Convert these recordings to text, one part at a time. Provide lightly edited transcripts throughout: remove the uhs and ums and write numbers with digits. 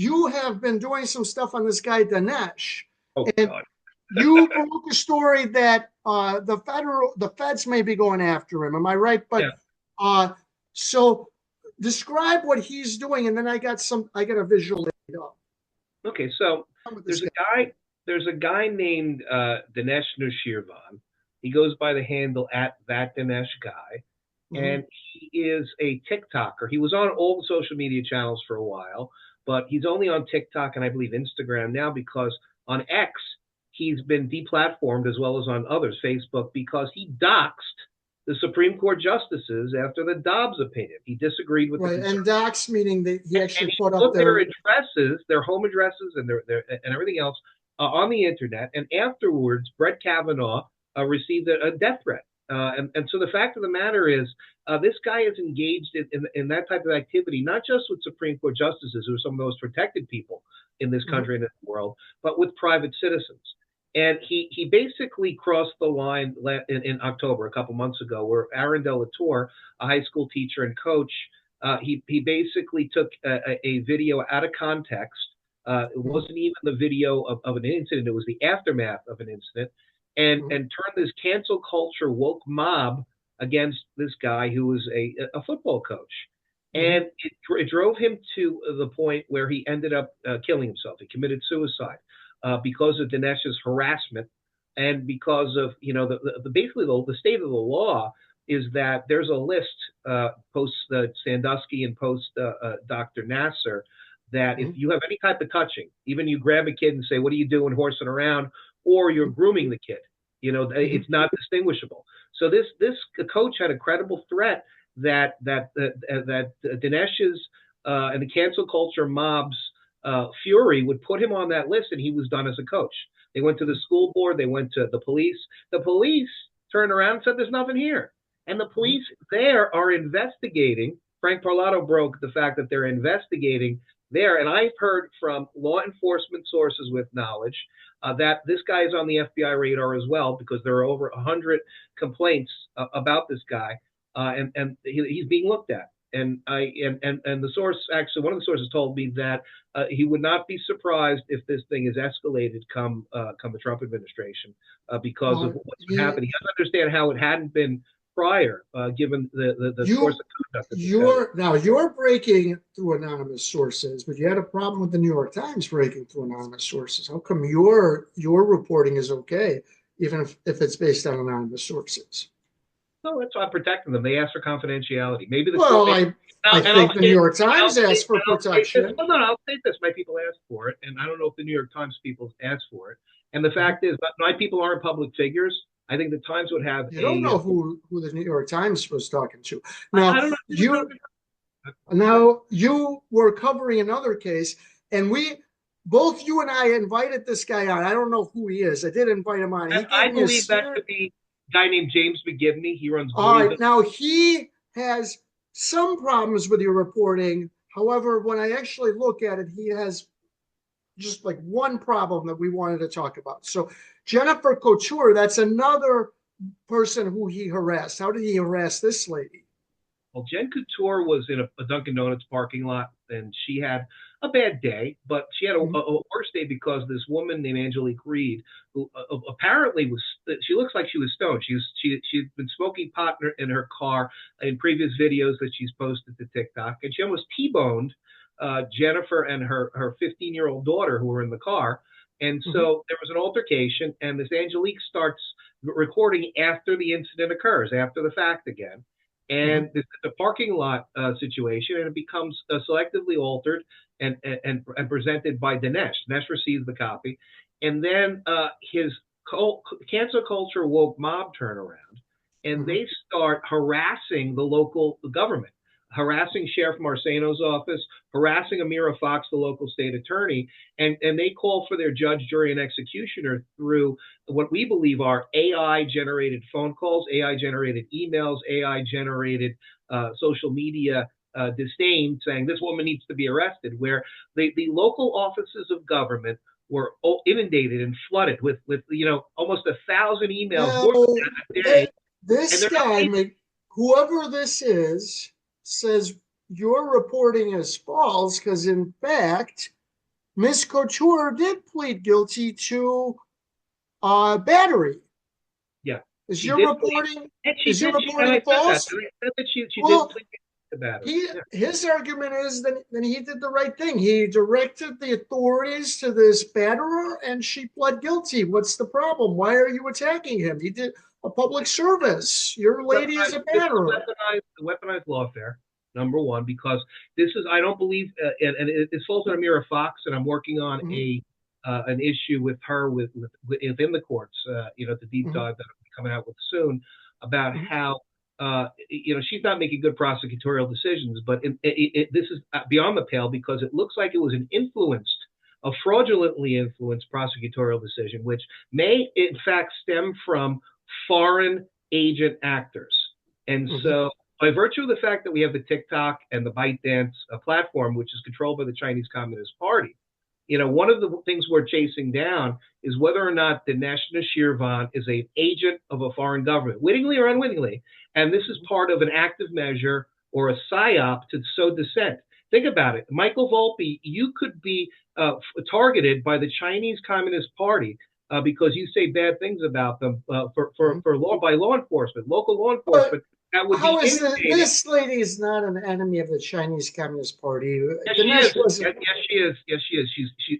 you have been doing some stuff on this guy Danesh, Oh and God. you broke a story that the feds may be going after him. Am I right? But Yeah. uh, so describe what he's doing, and then I got a visual up Okay. So with this there's a guy. guy. There's a guy named Danesh Noshirvan. He goes by the handle at that Danesh guy, Mhm. and he is a TikToker. He was on all the social media channels for a while, but he's only on TikTok and I believe Instagram now because on X he's been deplatformed as well as on others, Facebook, because he doxed the Supreme Court justices after the Dobbs opinion. He disagreed with the Right, and conservative, docs meaning that he and actually he put up put their their. addresses, their home addresses, and and everything else on the internet. And afterwards, Brett Kavanaugh received a death threat. And so the fact of the matter is, this guy is engaged in that type of activity, not just with Supreme Court justices, who are some of the most protected people in this Mhm. country and in the world, but with private citizens. And he basically crossed the line in October, a couple months ago, where Aaron Delatour, a high school teacher and coach, he basically took a video out of context. It Mhm. wasn't even the video of an incident; it was the aftermath of an incident, Mhm. and turned this cancel culture woke mob against this guy who was a football coach. Mhm. And it drove him to the point where he ended up killing himself. He committed suicide because of Dinesh's harassment and because of basically the state of the law is that there's a list post Sandusky and post Dr. Nasser that if Mhm. you have any type of touching, even you grab a kid and say, "What are you doing, horsing around?" or you're grooming the kid, Mhm. it's not distinguishable. So this coach had a credible threat that Dinesh's and the cancel culture mob's fury would put him on that list, and he was done as a coach. They went to the school board, they went to the police. The police turned around and said, "There's nothing here." And the Mhm. police there are investigating. Frank Parlato broke the fact that they're investigating there. And I've heard from law enforcement sources with knowledge that this guy is on the FBI radar as well because there are over 100 complaints about this guy, and he's being looked at. And the source actually one of the sources told me that he would not be surprised if this thing is escalated come the Trump administration because of Now what's happened. He doesn't understand how it hadn't been prior, given the course you of conduct that this guy was. you're breaking through anonymous sources, but you had a problem with the New York Times breaking through anonymous sources. How come your reporting is okay, even if it's based on anonymous sources? No, that's why I'm protecting them. They ask for confidentiality. Maybe the court. Well, Maybe, I and I'll think the New say, York Times asked for I'll say this. protection. Well, no, I'll say this. My people asked for it, and I don't know if the New York Times people asked for it. And the fact is, my people aren't public figures. I think the Times would have You don't a. know who the New York Times was talking to. I Now don't know if they were you talking. now you were covering another case, and both you and I invited this guy on. I don't know who he is. I did invite him on. He gave I me a believe that series. to be a guy named James McGivney. He runs All right, Louisville. now he has some problems with your reporting. However, when I actually look at it, he has just like one problem that we wanted to talk about. So Jennifer Couture, that's another person who he harassed. How did he harass this lady? Well, Jen Couture was in a Dunkin' Donuts parking lot, and she had a bad day, but she had Mhm. a worse day because this woman named Angelique Reed, who apparently was, she looks like she was stoned. She'd been smoking pot in her car in previous videos that she's posted to TikTok, and she almost T-boned Jennifer and her 15-year-old daughter who were in the car. And Mhm. so there was an altercation, and this Angelique starts recording after the incident occurs, after the fact again, Mhm. and the parking lot situation, and it becomes selectively altered and presented by Danesh. Danesh receives the copy, and then his cancel culture woke mob turn around, and Mhm. they start harassing the local government, harassing Sheriff Marceno's office, harassing Amira Fox, the local state attorney, and they call for their judge, jury, and executioner through what we believe are AI generated phone calls, AI generated emails, AI generated social media disdain, saying this woman needs to be arrested, where the local offices of government were inundated and flooded with almost 1,000 emails, Now, more than that a day, and this they're not guy, able. whoever this is, says your reporting is false because, in fact, Miss Couture did plead guilty to battery. Yeah, Is she your did plead, reporting and she is your did. And I reporting said that. false? And I said that she did Well, plead to battery. Yeah. his argument is that he did the right thing. He directed the authorities to this batterer, and she pled guilty. What's the problem? Why are you attacking him? He did a public service. Your lady is a This is batterer. weaponized lawfare. Number one, because this is, I don't believe, and it's falls on Amira Fox, and I'm working on Mhm, a an issue with her within the courts. The deep mhm, dive that I'll be coming out with soon about mhm. how she's not making good prosecutorial decisions, but this is beyond the pale because it looks like it was a fraudulently influenced prosecutorial decision, which may in fact stem from foreign agent actors. And Mhm. so, by virtue of the fact that we have the TikTok and the ByteDance platform, which is controlled by the Chinese Communist Party, one of the things we're chasing down is whether or not Dinesh Noshirvan is an agent of a foreign government, wittingly or unwittingly. And this is part of an active measure or a psyop to sow dissent. Think about it. Michael Volpe, you could be targeted by the Chinese Communist Party because you say bad things about them Mhm. for by law enforcement, local law But enforcement that would be how is inundated. this lady is not an enemy of the Chinese Communist Party? Yes, she is. Dinesh was Yes, she is. Yes, she is.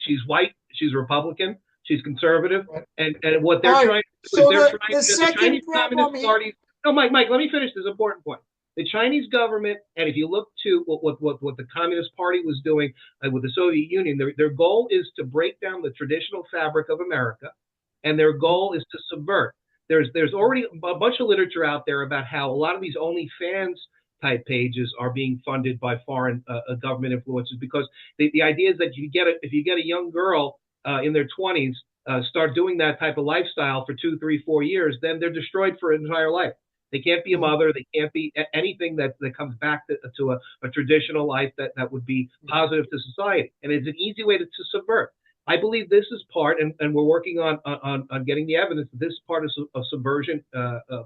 She's white. She's Republican. She's conservative. And what they're all right. trying to do is So they're trying the the second Chinese problem Communist he Party. No, Mike, let me finish this important point. The Chinese government, and if you look to what the Communist Party was doing with the Soviet Union, their goal is to break down the traditional fabric of America, and their goal is to subvert. There's already a bunch of literature out there about how a lot of these OnlyFans type pages are being funded by foreign government influences because the idea is that if you get a young girl in their 20s start doing that type of lifestyle for 2, 3, 4 years, then they're destroyed for an entire life. They can't be a mother. They can't be anything that comes back to a traditional life that would be positive to society. And it's an easy way to subvert. I believe this is part, and we're working on getting the evidence that this is part of a subversion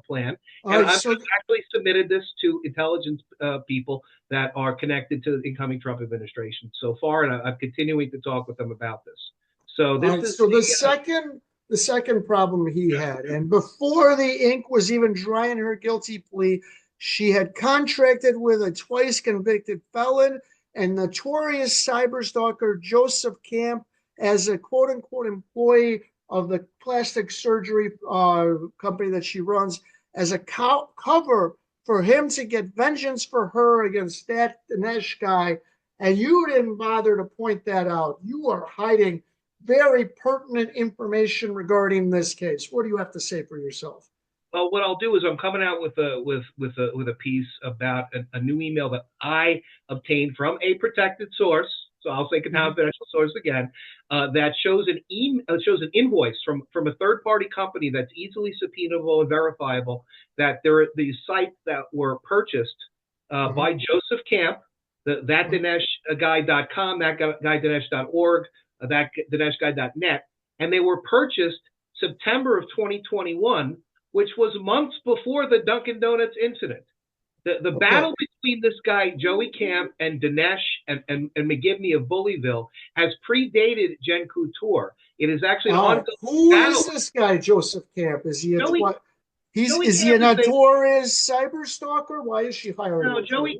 plan. all And right. I've So actually submitted this to intelligence people that are connected to the incoming Trump administration so far, and I'm continuing to talk with them about this. So all this right. is So the second problem he had, and before the ink was even dry in her guilty plea, she had contracted with a twice convicted felon and notorious cyberstalker Joseph Camp as a quote unquote employee of the plastic surgery company that she runs as a cover for him to get vengeance for her against that Danesh guy. And you didn't bother to point that out. You are hiding very pertinent information regarding this case. What do you have to say for yourself? Well, what I'll do is I'm coming out with a piece about a new email that I obtained from a protected source. So I'll say Mhm. confidential source again. That shows shows an invoice from a third party company that's easily subpoenable and verifiable. That there are these sites that were purchased Mhm. by Joseph Camp, that Mhm. DaneshGuy.com, that guydanesh.org, that DaneshGuy.net, and they were purchased September of 2021, which was months before the Dunkin' Donuts incident. The Okay. battle between this guy, Joey Camp, and Danesh and McGivney of Bullyville has predated Jen Couture. It is actually an All right. ongoing Who is battle. this guy, Joseph Camp? Is he a Joey twi- He's Joey is he Camp a is a notorious cyber stalker? Why is she hiring no. him? Joey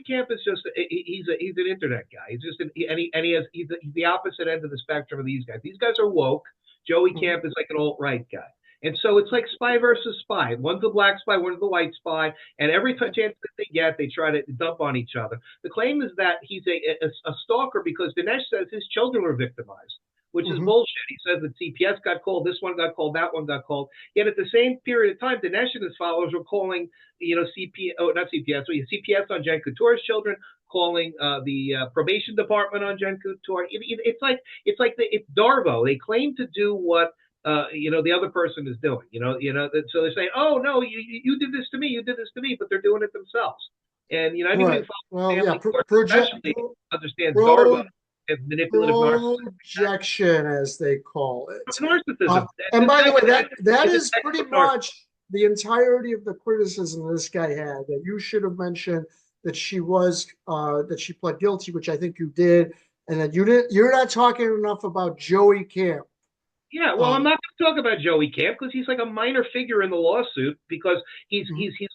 Camp is just he's an internet guy. He's just he's the opposite end of the spectrum of these guys. These guys are woke. Joey Mhm. Camp is like an alt right guy. And so it's like spy versus spy. One's a black spy, one's the white spy, and every chance that they get, they try to dump on each other. The claim is that he's a stalker because Dinesh says his children were victimized, which is Mhm. bullshit. He says that CPS got called, this one got called, that one got called. Yet at the same period of time, Dinesh and his followers were calling, not CPS, but CPS on Jen Couture's children, calling the probation department on Jen Couture. It's Darvo. They claim to do what the other person is doing. So they're saying, "Oh no, you did this to me, you did this to me," but they're doing it themselves. And anybody who Right. follows Well, yeah. family court, especially, understands Darvo Pro, as manipulative narcissism. projection, as they call it. Narcissism. And This by the guy way, that is a is pretty textbook narcissist. much the entirety of the criticism this guy had. That you should have mentioned that she pled guilty, which I think you did, and that you're not talking enough about Joey Camp. Yeah, well, I'm not going to talk about Joey Camp because he's like a minor figure in the lawsuit because he's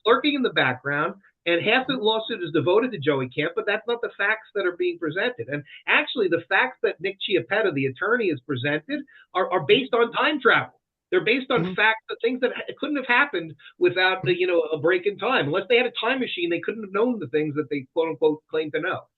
lurking in the background, and half the lawsuit is devoted to Joey Camp, but that's not the facts that are being presented. And actually, the facts that Nick Chiappetta, the attorney, has presented are based on time travel. They're based on facts, the things that couldn't have happened without a break in time. Unless they had a time machine, they couldn't have known the things that they quote unquote claim to know.